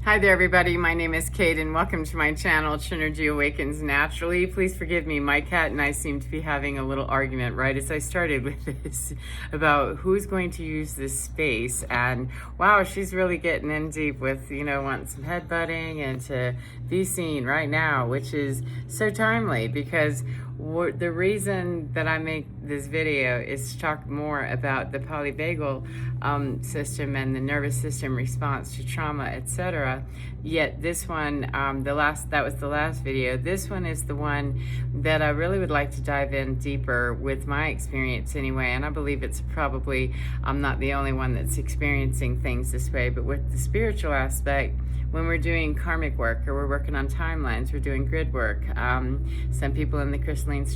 Hi there, everybody. My name is Kate, and welcome to my channel, Trinergy Awakens Naturally. Please forgive me. My cat and I seem to be having a little argument right as I started with this about who's going to use this space. And wow, she's really getting in deep with, wanting some headbutting and to be seen right now, which is so timely because the reason that I make this video is to talk more about the polyvagal system and the nervous system response to trauma, etc. Yet this one, that was the last video. This one is the one that I really would like to dive in deeper with my experience anyway. And I believe it's probably, I'm not the only one that's experiencing things this way, but with the spiritual aspect, when we're doing karmic work or we're working on timelines, we're doing grid work. Some people in the crystalline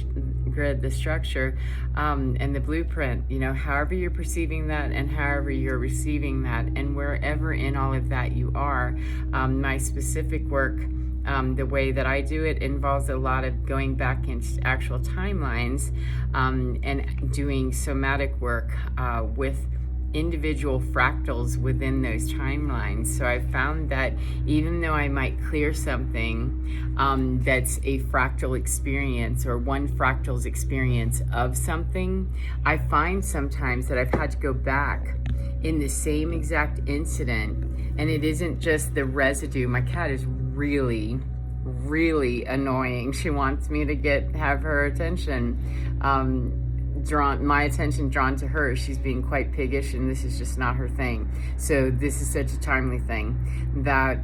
grid, the structure, and the blueprint, however you're perceiving that and however you're receiving that, and wherever in all of that you are. My specific work, the way that I do it involves a lot of going back into actual timelines and doing somatic work with individual fractals within those timelines. So I found that even though I might clear something that's a fractal experience or one fractal's experience of something, I find sometimes that I've had to go back in the same exact incident, and it isn't just the residue. My cat is really annoying. She wants me to have her attention my attention drawn to her. She's being quite piggish, and this is just not her thing. So this is such a timely thing that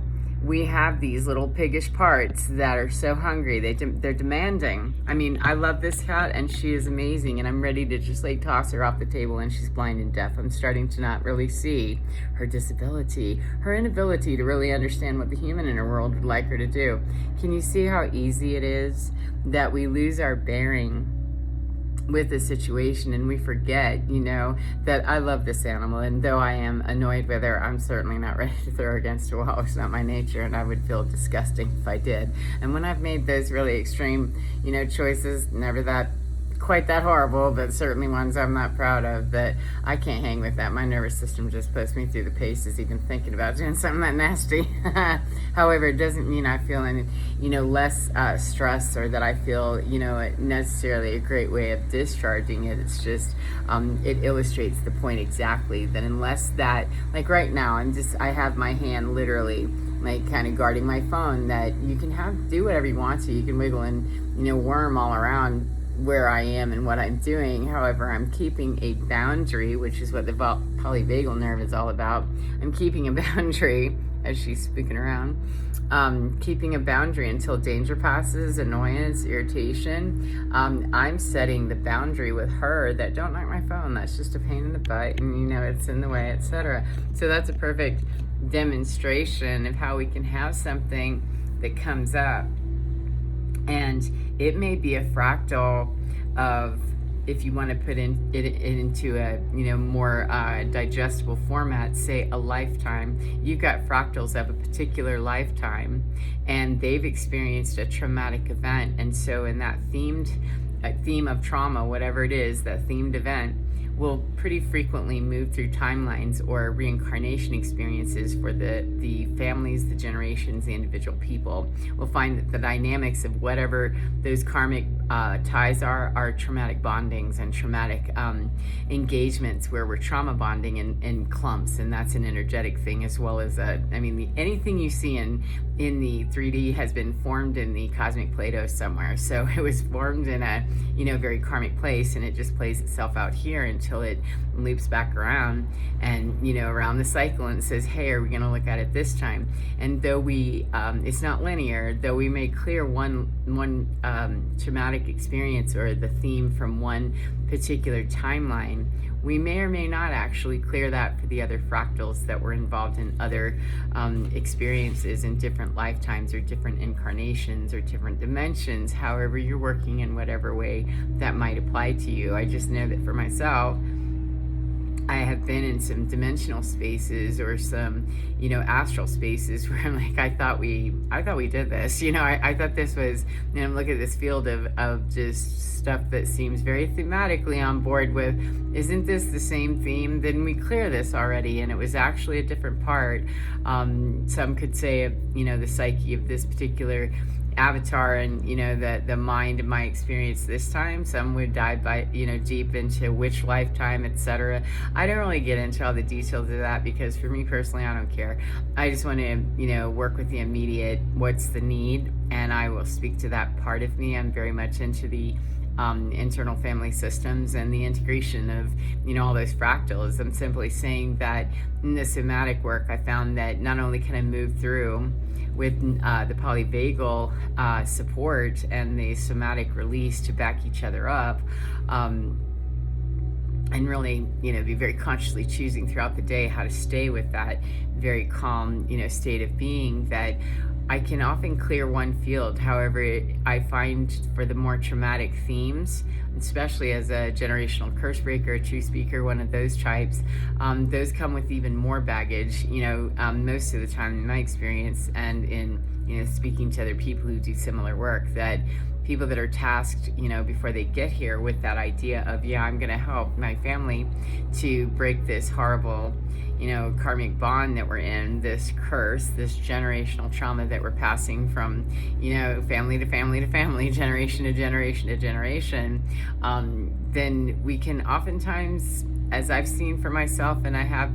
we have these little piggish parts that are so hungry. They're demanding. I mean, I love this cat and she is amazing, and I'm ready to just toss her off the table, and she's blind and deaf. I'm starting to not really see her disability, her inability to really understand what the human inner world would like her to do. Can you see how easy it is that we lose our bearing with the situation, and we forget, that I love this animal, and though I am annoyed with her, I'm certainly not ready to throw her against a wall. It's not my nature, and I would feel disgusting if I did. And when I've made those really extreme, choices, never quite that horrible, but certainly ones I'm not proud of, that I can't hang with that. My nervous system just puts me through the paces even thinking about doing something that nasty. However, it doesn't mean I feel any, less stress, or that I feel, necessarily a great way of discharging it. It's just, it illustrates the point exactly that unless that, right now, I have my hand literally kind of guarding my phone, that you can do whatever you want to. You can wiggle and, worm all around where I am and what I'm doing. However, I'm keeping a boundary, which is what the polyvagal nerve is all about. I'm keeping a boundary as she's spooking around, keeping a boundary until danger passes, annoyance, irritation. I'm setting the boundary with her that don't knock my phone. That's just a pain in the butt, and it's in the way, etc. So that's a perfect demonstration of how we can have something that comes up, and it may be a fractal of, if you want to put it into a more digestible format, say a lifetime. You've got fractals of a particular lifetime, and they've experienced a traumatic event, and so in that theme of trauma, whatever it is, that themed event will pretty frequently move through timelines or reincarnation experiences for the families, the generations, the individual people. We'll find that the dynamics of whatever those karmic ties are traumatic bondings and traumatic engagements where we're trauma bonding in clumps, and that's an energetic thing as well as anything you see in the 3D has been formed in the cosmic Play-Doh somewhere. So it was formed in a very karmic place, and it just plays itself out here until it loops back around and around the cycle and says, hey, are we going to look at it this time? And though it's not linear, though we may clear one traumatic experience or the theme from one particular timeline, we may or may not actually clear that for the other fractals that were involved in other experiences in different lifetimes or different incarnations or different dimensions, however you're working in whatever way that might apply to you. I just know that for myself, I have been in some dimensional spaces or some, astral spaces where I'm like, I thought we did this. I thought this was, and I'm looking at this field of just stuff that seems very thematically on board with, isn't this the same theme? Didn't we clear this already? And it was actually a different part. Some could say, the psyche of this particular avatar and the mind of my experience this time. Some would dive by deep into which lifetime, etc. I don't really get into all the details of that because for me personally, I don't care. I just want to work with the immediate, what's the need, and I will speak to that part of me. I'm very much into the internal family systems and the integration of all those fractals. I'm simply saying that in the somatic work, I found that not only can I move through with the polyvagal support and the somatic release to back each other up, and really, be very consciously choosing throughout the day how to stay with that very calm, state of being, that I can often clear one field. However, I find for the more traumatic themes, especially as a generational curse breaker, a true speaker, one of those types, those come with even more baggage, most of the time in my experience and in, speaking to other people who do similar work, that people that are tasked, before they get here with that idea of, I'm going to help my family to break this horrible, karmic bond that we're in, this curse, this generational trauma that we're passing from, family to family to family, generation to generation to generation, then we can oftentimes, as I've seen for myself and I have,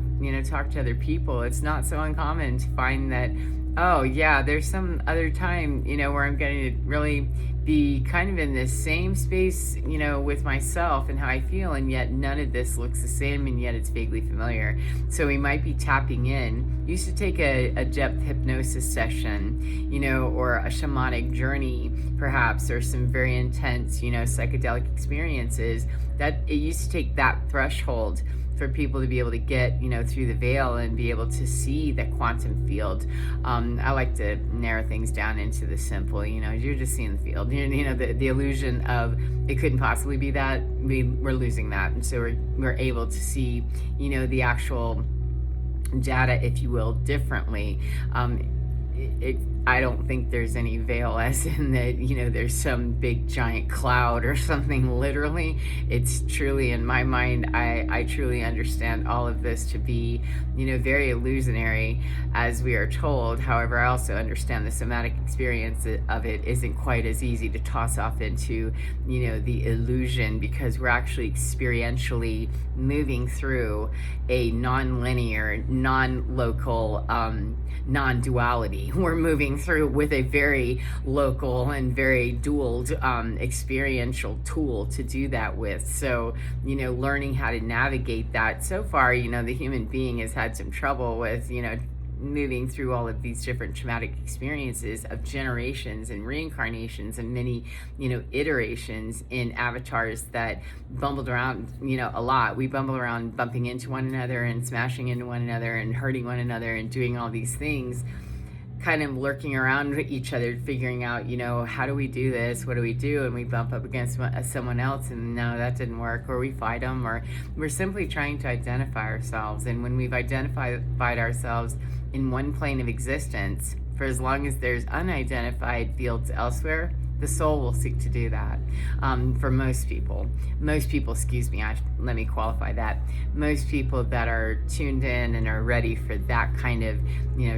talked to other people, it's not so uncommon to find that, oh yeah, there's some other time, where I'm going to really be kind of in this same space, with myself and how I feel, and yet none of this looks the same, and yet it's vaguely familiar. So we might be tapping in. Used to take a depth hypnosis session, or a shamanic journey, perhaps, or some very intense, psychedelic experiences. That it used to take that threshold for people to be able to get, through the veil and be able to see the quantum field. I like to narrow things down into the simple, you're just seeing the field. The illusion of it couldn't possibly be that, we're losing that. And so we're able to see, the actual data, if you will, differently. I don't think there's any veil as in that, there's some big giant cloud or something literally. It's truly, in my mind, I truly understand all of this to be, very illusionary as we are told. However, I also understand the somatic experience of it isn't quite as easy to toss off into, the illusion, because we're actually experientially moving through a non-linear, non-local, non-duality. We're moving through with a very local and very dual experiential tool to do that with. So, learning how to navigate that. So far, the human being has had some trouble with, moving through all of these different traumatic experiences of generations and reincarnations and many, iterations in avatars that bumbled around, a lot. We bumble around bumping into one another and smashing into one another and hurting one another and doing all these things, kind of lurking around each other, figuring out, how do we do this? What do we do? And we bump up against someone else and no, that didn't work, or we fight them, or we're simply trying to identify ourselves. And when we've identified ourselves in one plane of existence, for as long as there's unidentified fields elsewhere, the soul will seek to do that. For most people, excuse me, let me qualify that. Most people that are tuned in and are ready for that kind of,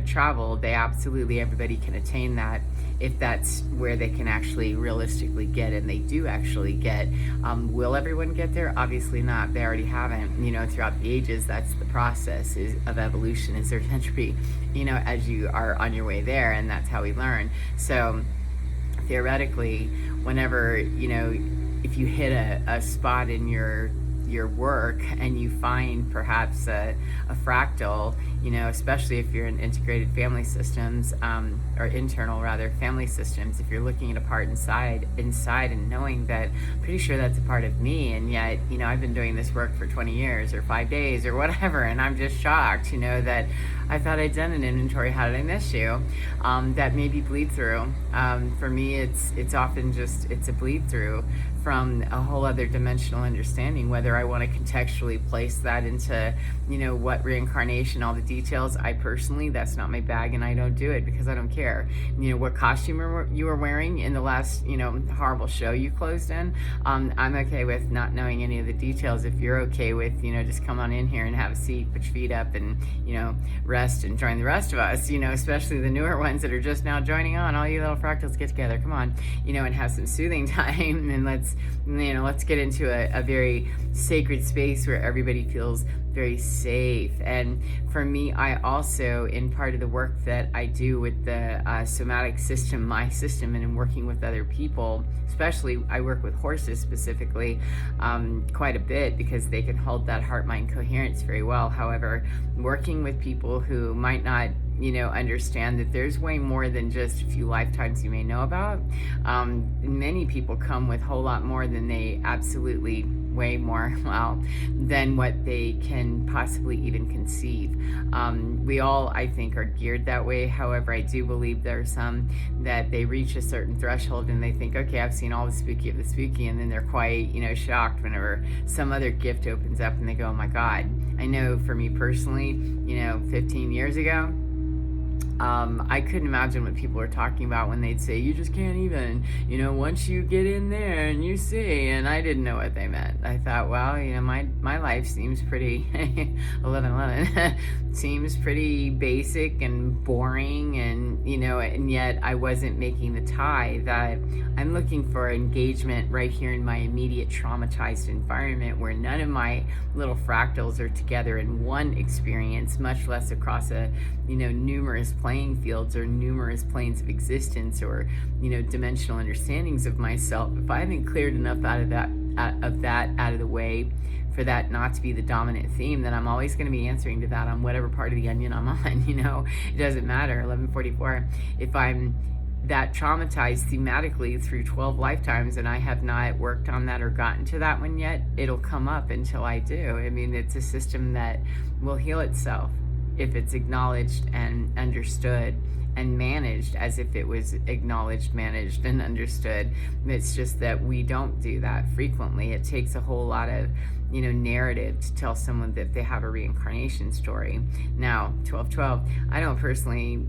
travel, everybody can attain that if that's where they can actually realistically get, and they do actually get. Will everyone get there? Obviously not. They already haven't. Throughout the ages, that's the process of evolution, is there's entropy, as you are on your way there, and that's how we learn. So theoretically, whenever, if you hit a spot in your work and you find perhaps a fractal, especially if you're in integrated family systems, or internal rather family systems, if you're looking at a part inside and knowing that, I'm pretty sure that's a part of me, and yet, I've been doing this work for 20 years or 5 days or whatever, and I'm just shocked, that I thought I'd done an inventory. How did I miss you? That maybe bleed through. For me, it's often just, it's a bleed through from a whole other dimensional understanding, whether I want to contextually place that into, what reincarnation, all the details. I personally, that's not my bag, and I don't do it because I don't care. What costume you were wearing in the last, horrible show you closed in. I'm okay with not knowing any of the details. If you're okay with, just come on in here and have a seat, put your feet up, and, rest and join the rest of us, especially the newer ones that are just now joining on. All you little fractals, get together, come on, and have some soothing time, and let's get into a very sacred space where everybody feels very safe. And for me, I also, in part of the work that I do with the somatic system, my system, and in working with other people, especially I work with horses specifically quite a bit because they can hold that heart-mind coherence very well. However, working with people who might not understand that there's way more than just a few lifetimes you may know about. Many people come with a whole lot more than they absolutely, way more, than what they can possibly even conceive. We all, I think, are geared that way. However, I do believe there are some that they reach a certain threshold and they think, okay, I've seen all the spooky of the spooky, and then they're quite, shocked whenever some other gift opens up and they go, oh my God. I know for me personally, 15 years ago, I couldn't imagine what people were talking about when they'd say, you just can't even, once you get in there and you see, and I didn't know what they meant. I thought, well, my life seems pretty, 11 seems pretty basic and boring, and, and yet I wasn't making the tie that I'm looking for engagement right here in my immediate traumatized environment where none of my little fractals are together in one experience, much less across a, numerous playing fields or numerous planes of existence or, dimensional understandings of myself. If I haven't cleared enough out of the way for that not to be the dominant theme, then I'm always going to be answering to that on whatever part of the onion I'm on, it doesn't matter. 1144. If I'm that traumatized thematically through 12 lifetimes and I have not worked on that or gotten to that one yet, it'll come up until I do. I mean, it's a system that will heal itself if it's acknowledged and understood and managed as if it was acknowledged, managed, and understood. It's just that we don't do that frequently. It takes a whole lot of narrative to tell someone that they have a reincarnation story. Now, 1212, I don't personally,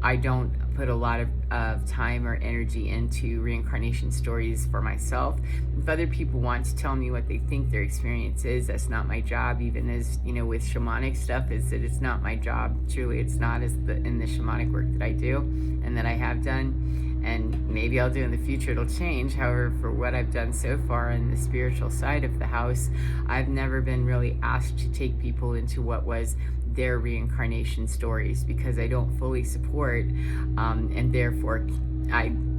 I don't put a lot of time or energy into reincarnation stories for myself. If other people want to tell me what they think their experience is, that's not my job. Even as, with shamanic stuff, is that it's not my job. Truly, it's not in the shamanic work that I do and that I have done. And maybe I'll do in the future, it'll change. However, for what I've done so far in the spiritual side of the house, I've never been really asked to take people into what was their reincarnation stories because I don't fully support, and therefore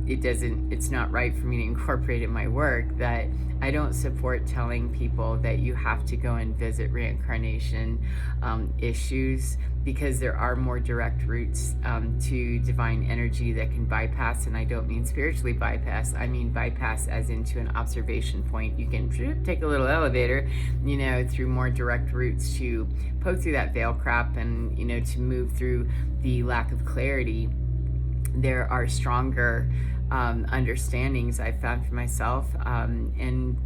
it's not right for me to incorporate in my work that I don't support telling people that you have to go and visit reincarnation issues, because there are more direct routes to divine energy that can bypass, and I don't mean spiritually bypass, I mean bypass as into an observation point. You can take a little elevator, through more direct routes to poke through that veil crap and, to move through the lack of clarity. There are stronger understandings I've found for myself, and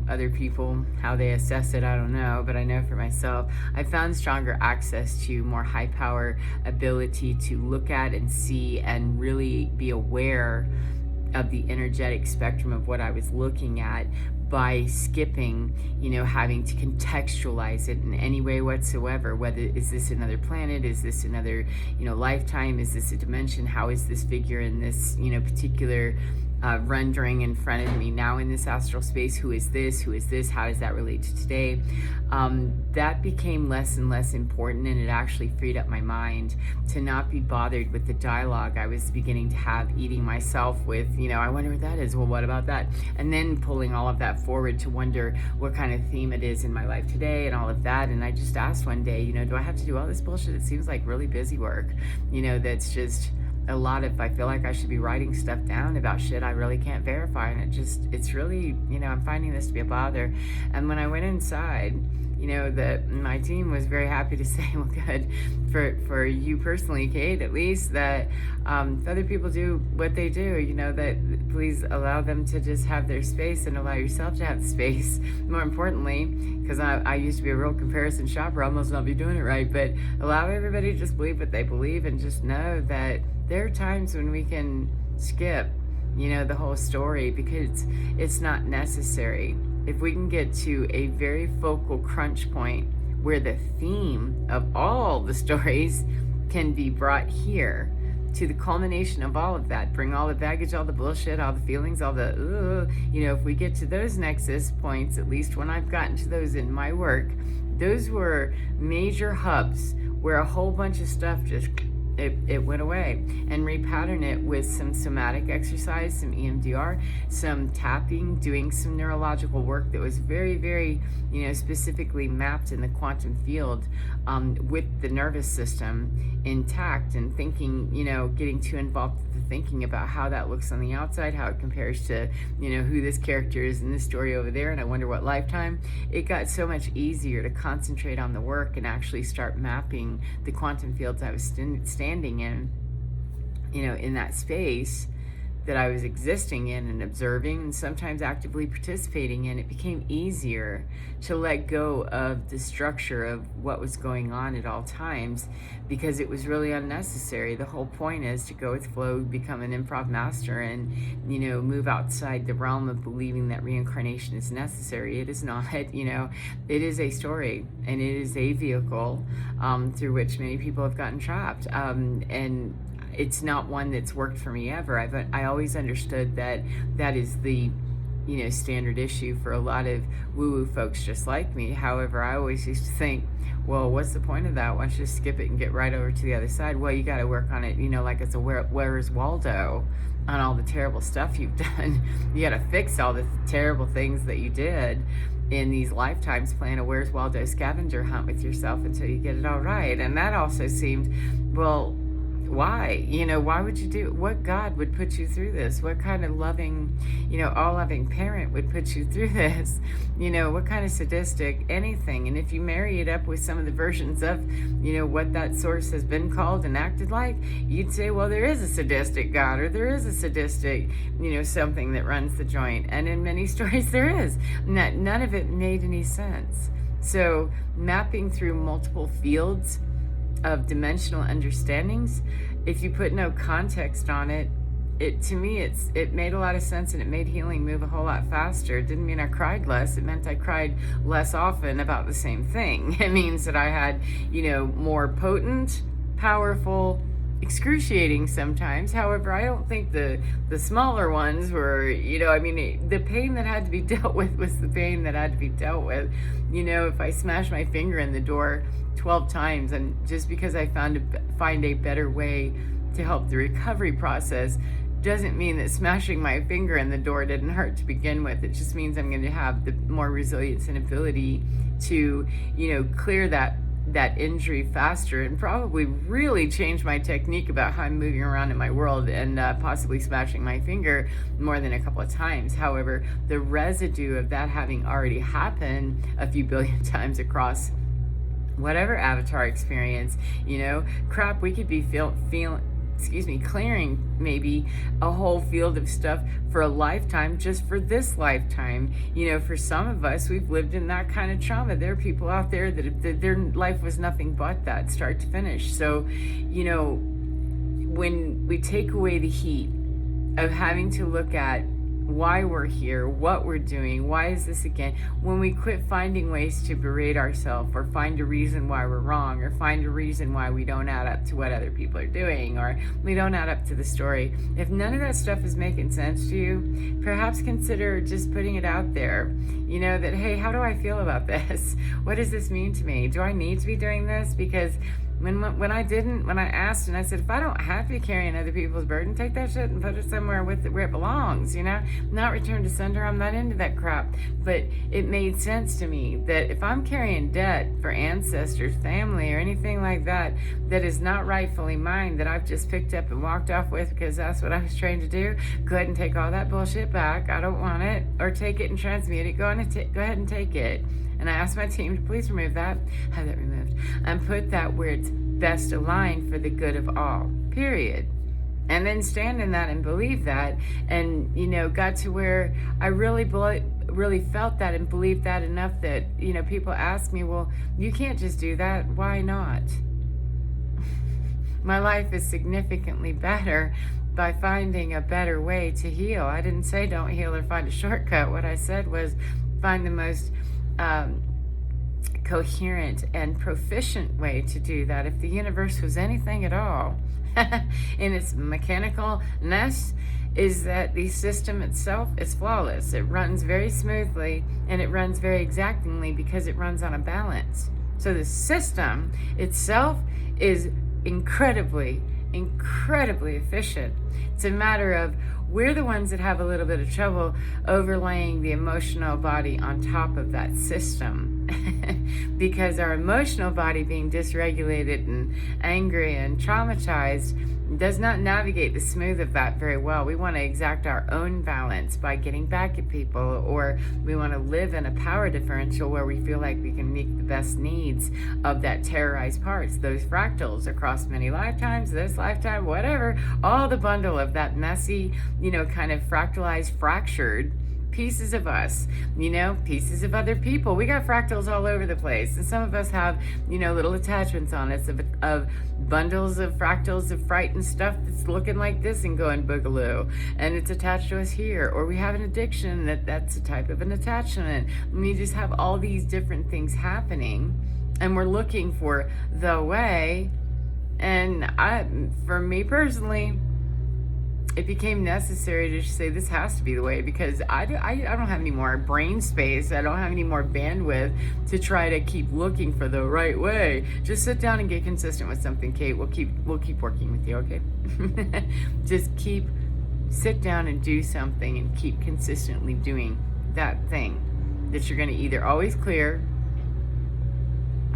other people, how they assess it, I don't know, but I know for myself, I found stronger access to more high power ability to look at and see and really be aware of the energetic spectrum of what I was looking at by skipping, having to contextualize it in any way whatsoever. Whether, is this another planet? Is this another, lifetime? Is this a dimension? How is this figure in this, particular rendering in front of me now in this astral space? Who is this? Who is this? How does that relate to today? That became less and less important, and it actually freed up my mind to not be bothered with the dialogue I was beginning to have, eating myself with, I wonder what that is. Well, what about that? And then pulling all of that forward to wonder what kind of theme it is in my life today and all of that. And I just asked one day, do I have to do all this bullshit? It seems like really busy work, that's just a lot of, I feel like I should be writing stuff down about shit I really can't verify, and it's really, I'm finding this to be a bother. And when I went inside, that my team was very happy to say, well, good for you personally, Kate, at least, that if other people do what they do, that please allow them to just have their space and allow yourself to have the space. More importantly, because I used to be a real comparison shopper, I must not be doing it right, but allow everybody to just believe what they believe and just know that there are times when we can skip, the whole story, because it's not necessary. If we can get to a very focal crunch point where the theme of all the stories can be brought here to the culmination of all of that, bring all the baggage, all the bullshit, all the feelings, all the, if we get to those nexus points, at least when I've gotten to those in my work, those were major hubs where a whole bunch of stuff just it went away, and repattern it with some somatic exercise, some EMDR, some tapping, doing some neurological work that was very, very, specifically mapped in the quantum field, with the nervous system intact, and thinking, getting too involved with the thinking about how that looks on the outside, how it compares to, who this character is in this story over there, and I wonder what lifetime. It got so much easier to concentrate on the work and actually start mapping the quantum fields I was standing in, in that space that I was existing in and observing and sometimes actively participating in. It became easier to let go of the structure of what was going on at all times, because it was really unnecessary. The whole point is to go with flow, become an improv master, and move outside the realm of believing that reincarnation is necessary. It is not. It is a story, and it is a vehicle through which many people have gotten trapped, and it's not one that's worked for me ever. I always understood that is the standard issue for a lot of woo-woo folks just like me. However, I always used to think, well, what's the point of that? Why don't you just skip it and get right over to the other side? Well, you got to work on it, like it's a Where's Waldo on all the terrible stuff you've done. You got to fix all the terrible things that you did in these lifetimes, playing a Where's Waldo scavenger hunt with yourself until you get it all right. And that also seemed, well, why? Why would you do, what God would put you through this? What kind of loving, all-loving parent would put you through this? What kind of sadistic anything? And if you marry it up with some of the versions of, what that source has been called and acted like, you'd say, well, there is a sadistic God, or there is a sadistic, something that runs the joint. And in many stories there is. None of it made any sense. So mapping through multiple fields of dimensional understandings, if you put no context on it, to me it made a lot of sense, and it made healing move a whole lot faster. It didn't mean I cried less. It meant I cried less often about the same thing. It means that I had more potent, powerful, excruciating sometimes. However, I don't think the smaller ones were, the pain that had to be dealt with was the pain that had to be dealt with. If I smashed my finger in the door 12 times, and just because I find a better way to help the recovery process doesn't mean that smashing my finger in the door didn't hurt to begin with. It just means I'm going to have the more resilience and ability to, clear that injury faster, and probably really change my technique about how I'm moving around in my world, and possibly smashing my finger more than a couple of times. However, the residue of that having already happened a few billion times across whatever avatar experience, crap, we could be clearing maybe a whole field of stuff for a lifetime, just for this lifetime. For some of us, we've lived in that kind of trauma. There are people out there that their life was nothing but that, start to finish. So, when we take away the heat of having to look at why we're here, what we're doing, why is this again, when we quit finding ways to berate ourselves, or find a reason why we're wrong, or find a reason why we don't add up to what other people are doing, or we don't add up to the story, if none of that stuff is making sense to you, perhaps consider just putting it out there, that, hey, how do I feel about this? What does this mean to me? Do I need to be doing this? Because when I asked and I said, if I don't have to be carrying other people's burden, take that shit and put it somewhere where it belongs, not return to sender. I'm not into that crap. But it made sense to me that if I'm carrying debt for ancestors, family, or anything like that, that is not rightfully mine, that I've just picked up and walked off with because that's what I was trained to do, go ahead and take all that bullshit back. I don't want it. Or take it and transmute it. Go ahead and take it. And I asked my team to please remove that, have that removed, and put that where it's best aligned for the good of all, period. And then stand in that and believe that, and got to where I really felt that and believed that enough that people ask me, well, you can't just do that, why not? My life is significantly better by finding a better way to heal. I didn't say don't heal or find a shortcut. What I said was find the most coherent and proficient way to do that. If the universe was anything at all in its mechanicalness, is that the system itself is flawless. It runs very smoothly, and it runs very exactingly because it runs on a balance. So the system itself is incredibly efficient. It's a matter of we're the ones that have a little bit of trouble overlaying the emotional body on top of that system. Because our emotional body being dysregulated and angry and traumatized does not navigate the smooth of that very well. We want to exact our own balance by getting back at people, or we want to live in a power differential where we feel like we can meet the best needs of that terrorized parts, those fractals across many lifetimes, this lifetime, whatever, all the bundle of that messy, kind of fractalized, fractured pieces of us, pieces of other people. We got fractals all over the place, and some of us have little attachments on us of bundles of fractals of fright and stuff that's looking like this and going boogaloo, and it's attached to us here. Or we have an addiction that's a type of an attachment, and we just have all these different things happening, and we're looking for the way. And for me personally, it became necessary to say this has to be the way, because I don't have any more brain space. I don't have any more bandwidth to try to keep looking for the right way. Just sit down and get consistent with something, Kate. We'll keep working with you, okay? Just sit down and do something and keep consistently doing that thing that you're going to either always clear.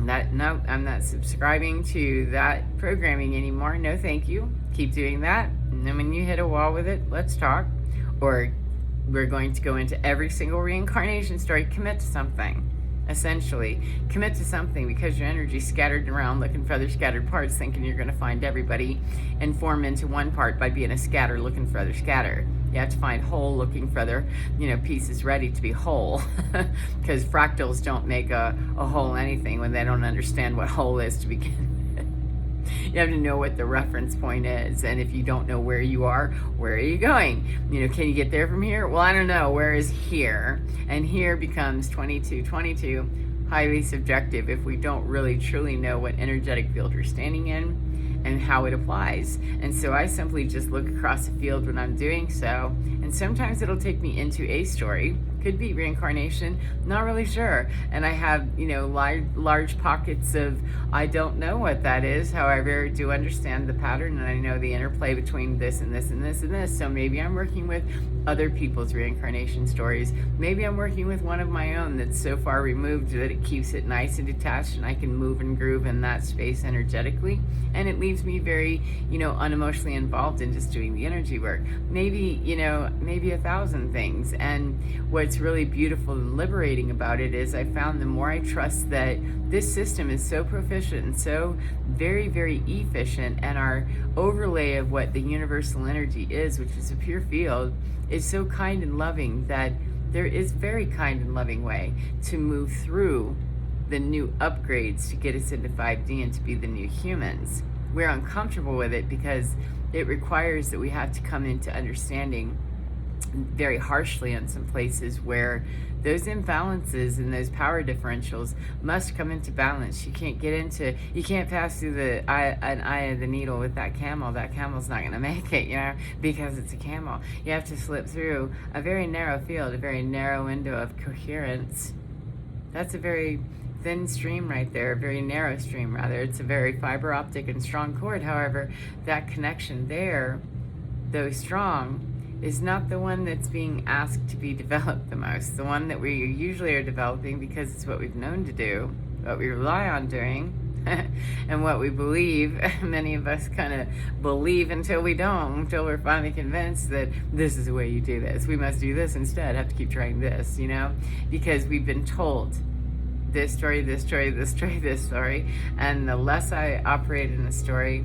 No, I'm not subscribing to that programming anymore. No, thank you. Keep doing that. And then when you hit a wall with it, let's talk. Or we're going to go into every single reincarnation story. Commit to something. Essentially, commit to something, because your energy's scattered around looking for other scattered parts, thinking you're going to find everybody and form into one part by being a scatter looking for other scatter. You have to find whole looking for other, pieces ready to be whole, because fractals don't make a whole anything when they don't understand what whole is to begin with. You have to know what the reference point is, and if you don't know where you are, where are you going? Can you get there from here? Well, I don't know. Where is here? And here becomes 22, highly subjective if we don't really truly know what energetic field we're standing in and how it applies. And so I simply just look across the field when I'm doing so, and sometimes it'll take me into a story. Could be reincarnation, not really sure. And I have, large pockets of I don't know what that is. However, I do understand the pattern, and I know the interplay between this and this and this and this. So maybe I'm working with other people's reincarnation stories. Maybe I'm working with one of my own that's so far removed that it keeps it nice and detached, and I can move and groove in that space energetically. And it leaves me very, unemotionally involved in just doing the energy work. Maybe 1,000 things. And what's really beautiful and liberating about it is I found the more I trust that this system is so proficient and so very, very efficient, and our overlay of what the universal energy is, which is a pure field, is so kind and loving, that there is very kind and loving way to move through the new upgrades to get us into 5D and to be the new humans. We're uncomfortable with it because it requires that we have to come into understanding very harshly in some places where those imbalances and those power differentials must come into balance. You can't pass through an eye of the needle with that camel. That camel's not going to make it, because it's a camel. You have to slip through a very narrow field, a very narrow window of coherence. That's a very thin stream right there, a very narrow stream rather. It's a very fiber optic and strong cord. However, that connection there, though strong, is not the one that's being asked to be developed the most. The one that we usually are developing because it's what we've known to do, what we rely on doing, and what we believe. Many of us kind of believe until we don't, until we're finally convinced that this is the way you do this. We must do this instead, have to keep trying this, because we've been told this story, this story, this story, this story. And the less I operate in a story,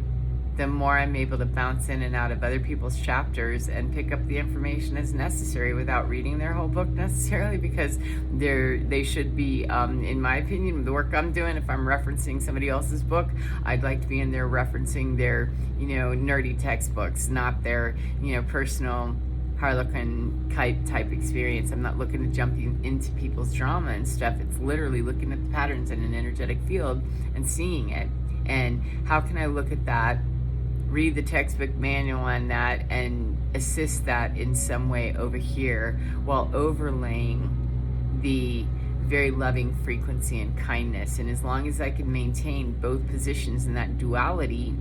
the more I'm able to bounce in and out of other people's chapters and pick up the information as necessary without reading their whole book necessarily, because they should be, in my opinion, the work I'm doing, if I'm referencing somebody else's book, I'd like to be in there referencing their, nerdy textbooks, not their, personal Harlequin kite type experience. I'm not looking to jump into people's drama and stuff. It's literally looking at the patterns in an energetic field and seeing it. And how can I look at that, read the textbook manual on that, and assist that in some way over here, while overlaying the very loving frequency and kindness. And as long as I can maintain both positions in that duality,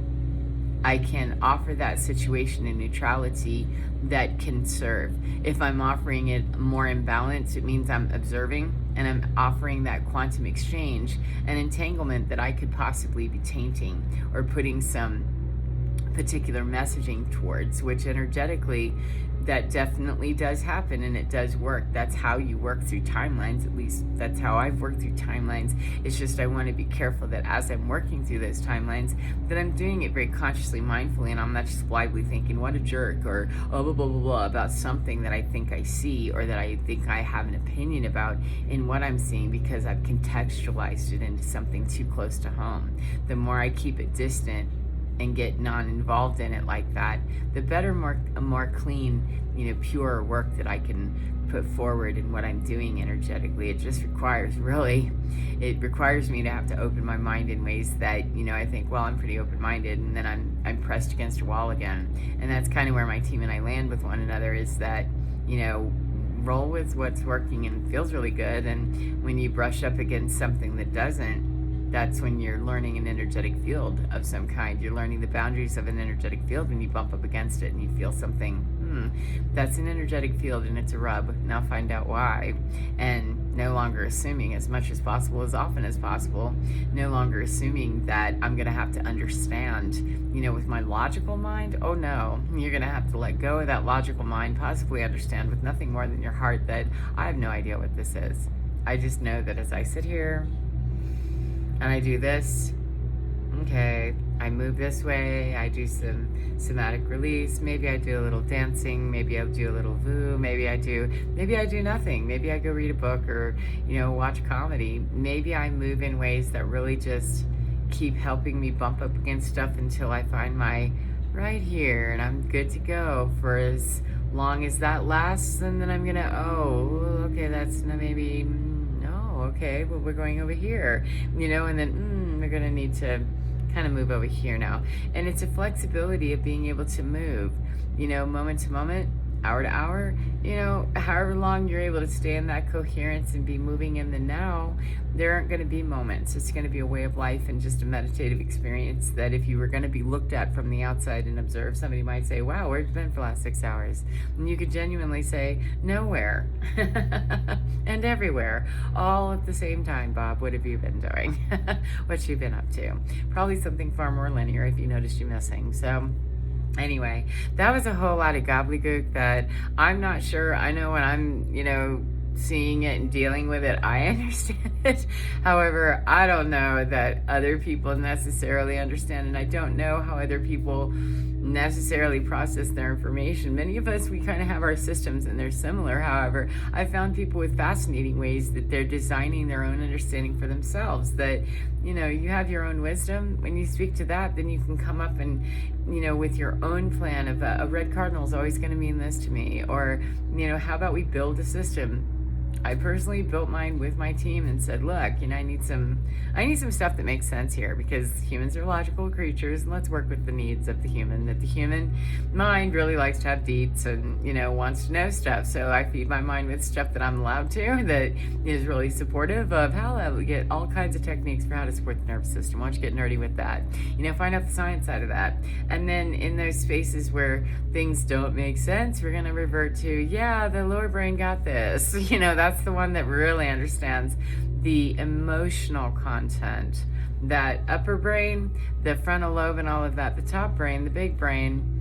I can offer that situation in neutrality that can serve. If I'm offering it more imbalance, it means I'm observing and I'm offering that quantum exchange, an entanglement that I could possibly be tainting or putting some particular messaging towards, which energetically that definitely does happen, and it does work. That's how you work through timelines. At least that's how I've worked through timelines. It's just I want to be careful that as I'm working through those timelines, that I'm doing it very consciously, mindfully, and I'm not just blithely thinking, what a jerk, or oh, blah, blah, blah, blah, about something that I think I see or that I think I have an opinion about in what I'm seeing, because I've contextualized it into something too close to home. The more I keep it distant and get non-involved in it like that, the better, more clean, pure work that I can put forward in what I'm doing energetically. It just requires me to have to open my mind in ways that, I think, well, I'm pretty open-minded, and then I'm pressed against a wall again. And that's kind of where my team and I land with one another, is that, roll with what's working and feels really good, and when you brush up against something that doesn't, that's when you're learning an energetic field of some kind. You're learning the boundaries of an energetic field when you bump up against it and you feel something, that's an energetic field and it's a rub. Now find out why. And no longer assuming, as much as possible, as often as possible, no longer assuming that I'm going to have to understand, with my logical mind. Oh no, you're going to have to let go of that logical mind, possibly understand with nothing more than your heart that I have no idea what this is. I just know that as I sit here and I do this, okay, I move this way, I do some somatic release, maybe I do a little dancing, maybe I'll do a little voo, maybe I do nothing, maybe I go read a book or, watch comedy. Maybe I move in ways that really just keep helping me bump up against stuff until I find my right here, and I'm good to go for as long as that lasts, and then I'm gonna, okay, that's maybe, okay, well, we're going over here, and then we're going to need to kind of move over here now. And it's a flexibility of being able to move, moment to moment, hour to hour, however long you're able to stay in that coherence and be moving in the now. There aren't going to be moments. It's going to be a way of life and just a meditative experience that if you were going to be looked at from the outside and observed, somebody might say, wow, where have you been for the last 6 hours? And you could genuinely say, nowhere and everywhere, all at the same time. Bob, what have you been doing? What you been up to? Probably something far more linear if you noticed you missing. So anyway, that was a whole lot of gobbledygook that I'm not sure. I know when I'm, seeing it and dealing with it, I understand it. However, I don't know that other people necessarily understand, and I don't know how other people necessarily process their information. Many of us, we kind of have our systems and they're similar. However, I found people with fascinating ways that they're designing their own understanding for themselves, that, you have your own wisdom. When you speak to that, then you can come up and, with your own plan of a red cardinal is always going to mean this to me. Or, how about we build a system? I personally built mine with my team and said, look, I need some stuff that makes sense here, because humans are logical creatures, and let's work with the needs of the human. That the human mind really likes to have deets and, wants to know stuff. So I feed my mind with stuff that I'm allowed to, that is really supportive of how I get all kinds of techniques for how to support the nervous system. Why don't you get nerdy with that? Find out the science side of that. And then in those spaces where things don't make sense, we're going to revert to, yeah, the lower brain got this. That's the one that really understands the emotional content. That upper brain, the frontal lobe and all of that, the top brain, the big brain,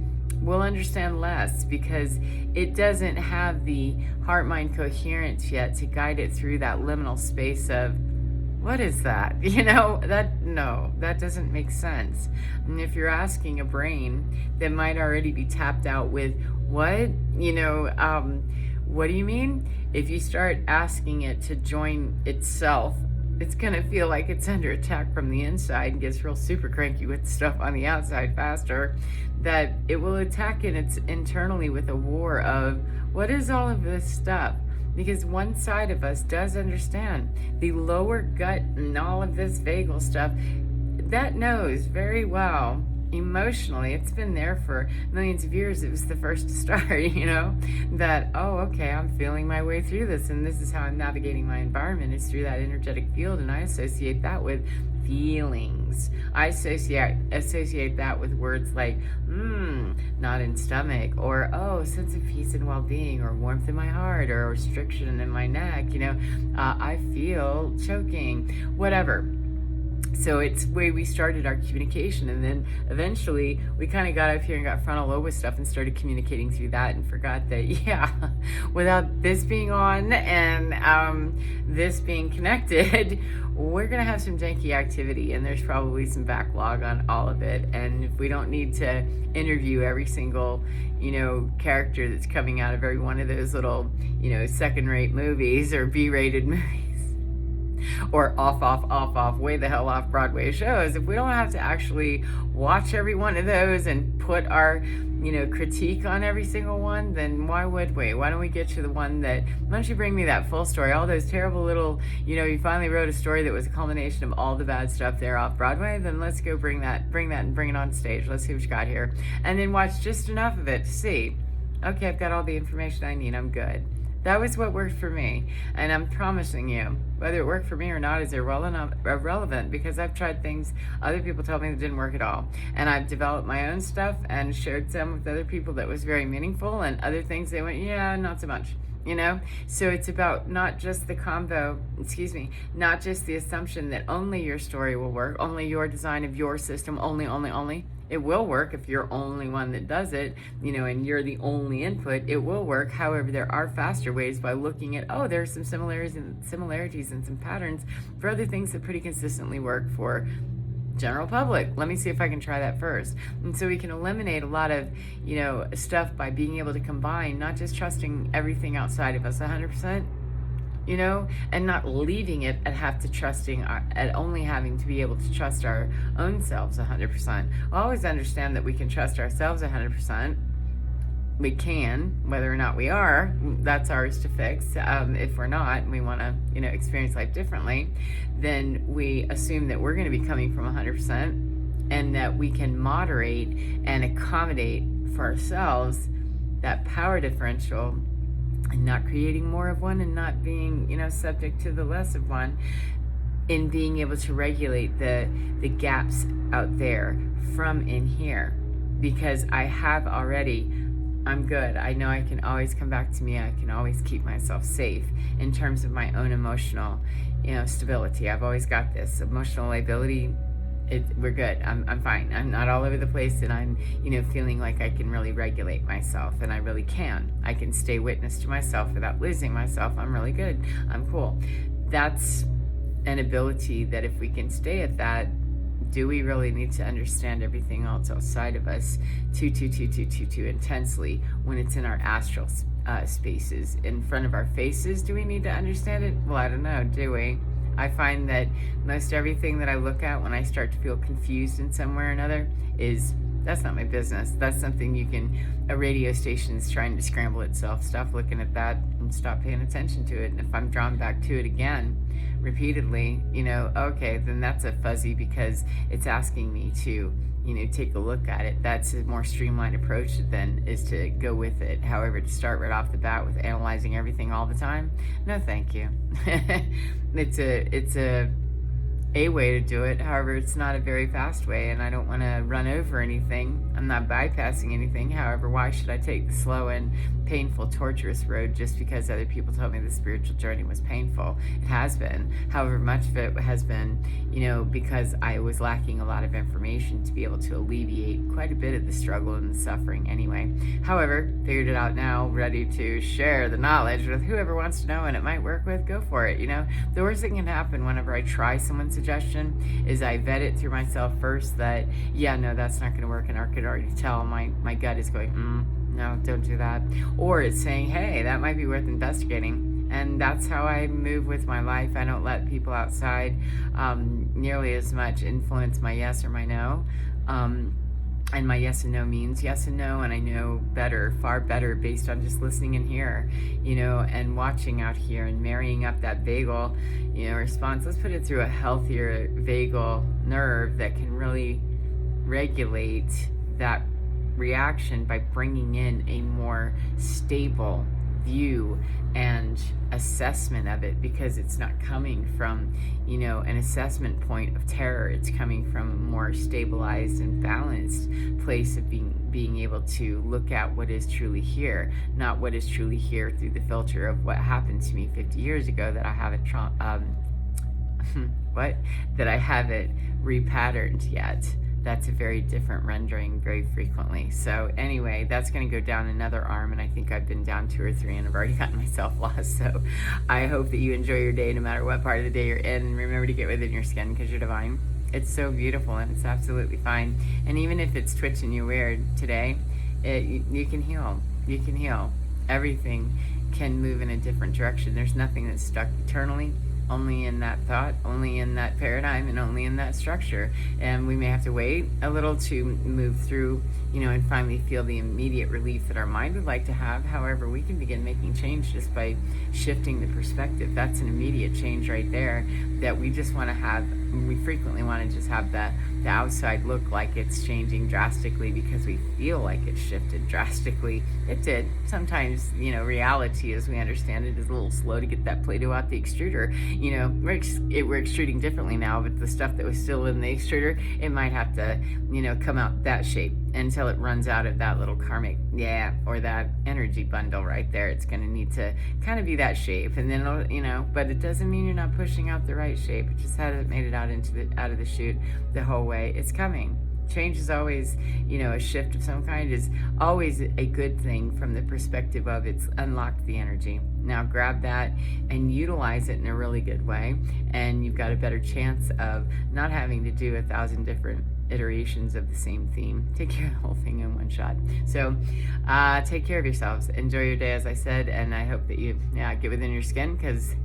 will understand less, because it doesn't have the heart-mind coherence yet to guide it through that liminal space of, What is that? No, that doesn't make sense. And if you're asking a brain that might already be tapped out with what, what do you mean? If you start asking it to join itself, it's gonna feel like it's under attack from the inside and gets real super cranky with stuff on the outside faster, that it will attack it internally with a war of what is all of this stuff? Because one side of us does understand the lower gut and all of this vagal stuff, that knows very well emotionally. It's been there for millions of years. It was the first to start, that, oh, okay, I'm feeling my way through this, and this is how I'm navigating my environment, is through that energetic field, and I associate that with feelings. I associate that with words like knot in stomach, or sense of peace and well-being, or warmth in my heart, or restriction in my neck. I feel choking, whatever. So it's where we started our communication, and then eventually we kind of got up here and got frontal lobe with stuff and started communicating through that, and forgot that, without this being on and this being connected, we're going to have some janky activity, and there's probably some backlog on all of it. And if we don't need to interview every single, character that's coming out of every one of those little, second-rate movies or B-rated movies, or off, way the hell off Broadway shows, if we don't have to actually watch every one of those and put our, critique on every single one, then why would we? Why don't we get to the one that, why don't you bring me that full story? All those terrible little, you finally wrote a story that was a culmination of all the bad stuff there off Broadway, then let's go bring that and bring it on stage. Let's see what you got here. And then watch just enough of it to see, okay, I've got all the information I need, I'm good. That was what worked for me, and I'm promising you, whether it worked for me or not is irrelevant, because I've tried things other people told me that didn't work at all, and I've developed my own stuff and shared some with other people that was very meaningful, and other things they went, yeah, not so much. So it's about not just not just the assumption that only your story will work, only your design of your system, only. It will work if you're only one that does it, and you're the only input. It will work. However, there are faster ways by looking at, there's some similarities and some patterns for other things that pretty consistently work for general public. Let me see if I can try that first. And so we can eliminate a lot of, stuff by being able to combine, not just trusting everything outside of us 100%, and not leaving it at only having to be able to trust our own selves 100%. We'll always understand that we can trust ourselves 100%. We can, whether or not we are, that's ours to fix. If we're not, and we want to, experience life differently, then we assume that we're going to be coming from 100%, and that we can moderate and accommodate for ourselves that power differential, and not creating more of one, and not being, subject to the less of one, in being able to regulate the gaps out there from in here. Because I have already, I'm good. I know I can always come back to me. I can always keep myself safe in terms of my own emotional, stability. I've always got this emotional ability. We're good. I'm fine. I'm not all over the place, and I'm, feeling like I can really regulate myself, and I really can. I can stay witness to myself without losing myself. I'm really good. I'm cool. That's an ability that if we can stay at that, do we really need to understand everything else outside of us too intensely when it's in our astral spaces? In front of our faces, do we need to understand it? Well, I don't know. Do we? I find that most everything that I look at when I start to feel confused in some way or another that's not my business. That's something a radio station's trying to scramble itself. Stop looking at that and stop paying attention to it. And if I'm drawn back to it again, repeatedly, okay, then that's a fuzzy, because it's asking me to, take a look at it. That's a more streamlined approach than is to go with it. However, to start right off the bat with analyzing everything all the time, no thank you. It's a way to do it. However, it's not a very fast way, and I don't want to run over anything. I'm not bypassing anything. However, why should I take the slow and painful, torturous road just because other people told me the spiritual journey was painful? It has been. However, much of it has been, because I was lacking a lot of information to be able to alleviate quite a bit of the struggle and the suffering anyway. However, figured it out now, ready to share the knowledge with whoever wants to know, and it might work with, go for it. The worst thing can happen whenever I try someone's suggestion is I vet it through myself first that, yeah, no, that's not going to work, and I could already tell my gut is going, no, don't do that. Or it's saying, hey, that might be worth investigating. And that's how I move with my life. I don't let people outside nearly as much influence my yes or my no. And my yes and no means yes and no, and I know better, far better, based on just listening in here, and watching out here and marrying up that vagal, response. Let's put it through a healthier vagal nerve that can really regulate that reaction by bringing in a more stable view and assessment of it, because it's not coming from an assessment point of terror. It's coming from a more stabilized and balanced place of being able to look at what is truly here, not what is truly here through the filter of what happened to me 50 years ago that I haven't that I haven't repatterned yet. That's a very different rendering very frequently. So anyway, that's going to go down another arm, and I think I've been down 2 or 3 and I've already gotten myself lost. So I hope that you enjoy your day no matter what part of the day you're in, and remember to get within your skin because you're divine. It's so beautiful and it's absolutely fine. And even if it's twitching you weird today, you can heal. You can heal. Everything can move in a different direction. There's nothing that's stuck eternally. Only in that thought, only in that paradigm, and only in that structure. And we may have to wait a little to move through, and finally feel the immediate relief that our mind would like to have. However, we can begin making change just by shifting the perspective. That's an immediate change right there that we just want to have. We frequently want to just have the outside look like it's changing drastically because we feel like it's shifted drastically. It did. Sometimes, reality as we understand it is a little slow to get that Play-Doh out the extruder. We're extruding differently now, but the stuff that was still in the extruder, it might have to, come out that shape until it runs out of that little karmic, or that energy bundle right there. It's going to need to kind of be that shape, and then it'll, but it doesn't mean you're not pushing out the right shape. It just hasn't made it out of the chute the whole way. It's coming. Change is always, a shift of some kind is always a good thing from the perspective of it's unlocked the energy. Now grab that and utilize it in a really good way, and you've got a better chance of not having to do 1,000 different iterations of the same theme. Take care of the whole thing in one shot. So take care of yourselves. Enjoy your day, as I said, and I hope that you get within your skin, because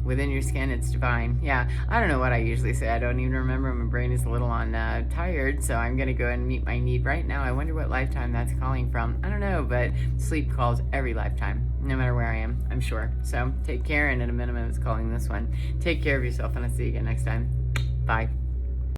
within your skin, it's divine. I don't know what I usually say. I don't even remember. My brain is a little tired, so I'm going to go and meet my need right now. I wonder what lifetime that's calling from. I don't know, but sleep calls every lifetime, no matter where I am, I'm sure. So take care, and at a minimum, it's calling this one. Take care of yourself, and I'll see you again next time. Bye.